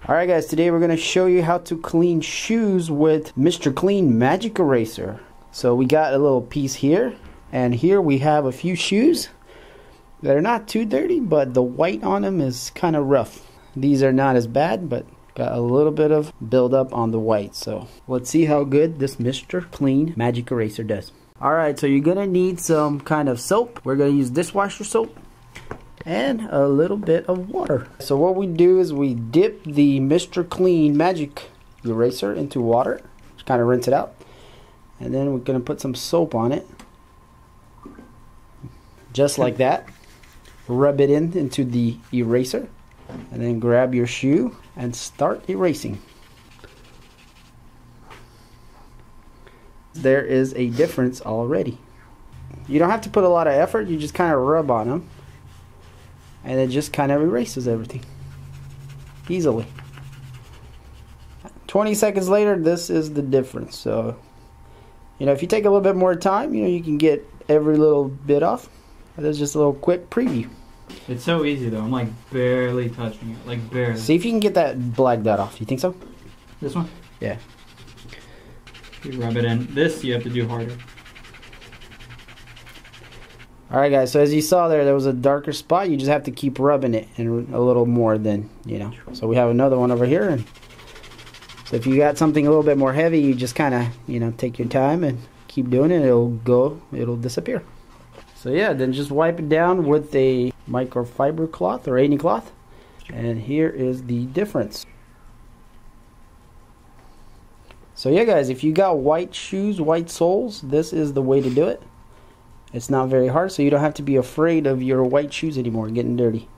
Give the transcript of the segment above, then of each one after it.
Alright guys, today we're going to show you how to clean shoes with Mr. Clean Magic Eraser. So we got a little piece here, and here we have a few shoes that are not too dirty, but the white on them is kind of rough. These are not as bad, but got a little bit of buildup on the white. So let's see how good this Mr. Clean Magic Eraser does. Alright, so you're going to need some kind of soap. We're going to use dishwasher soap and a little bit of water. So what we do is we dip the Mr. Clean Magic Eraser into water. Just kind of rinse it out. And then we're going to put some soap on it. Just like that. Rub it into the eraser. And then grab your shoe and start erasing. There is a difference already. You don't have to put a lot of effort, you just kind of rub on them and it just kind of erases everything easily. 20 seconds later, this is the difference. So if you take a little bit more time, you can get every little bit off. That's just a little quick preview. It's so easy though. I'm like barely touching it, like barely. See if you can get that black dot off. You think so? This one? Yeah. You rub it in. This you have to do harder. Alright guys, so as you saw there was a darker spot. You just have to keep rubbing it and a little more than, So we have another one over here. And so if you got something a little bit more heavy, you just kind of, take your time and keep doing it. It'll disappear. So yeah, then just wipe it down with a microfiber cloth or any cloth. And here is the difference. So yeah guys, if you got white shoes, white soles, this is the way to do it. It's not very hard, so you don't have to be afraid of your white shoes anymore getting dirty.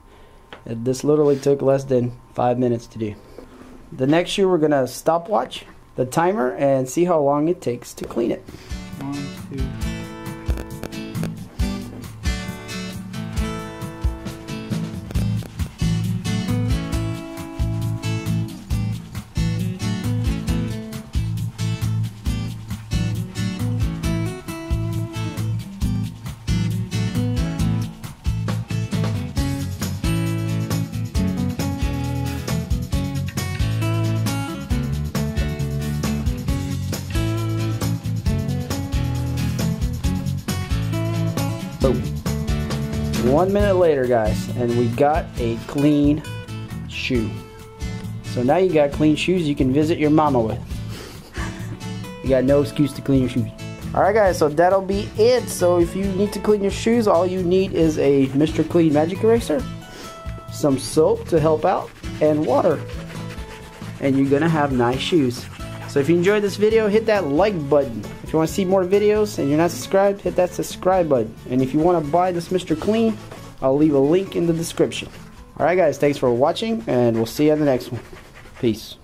This literally took less than 5 minutes to do. The next shoe we're going to stopwatch the timer and see how long it takes to clean it. 1, 2. Boom. 1 minute later guys, and we got a clean shoe. So now you got clean shoes you can visit your mama with. You got no excuse to clean your shoes. Alright guys, so that'll be it. So if you need to clean your shoes, all you need is a Mr. Clean Magic Eraser, some soap to help out, and water. And you're gonna have nice shoes. So if you enjoyed this video, hit that like button. If you want to see more videos and you're not subscribed, hit that subscribe button. And if you want to buy this Mr. Clean, I'll leave a link in the description. Alright guys, thanks for watching, and we'll see you on the next one. Peace.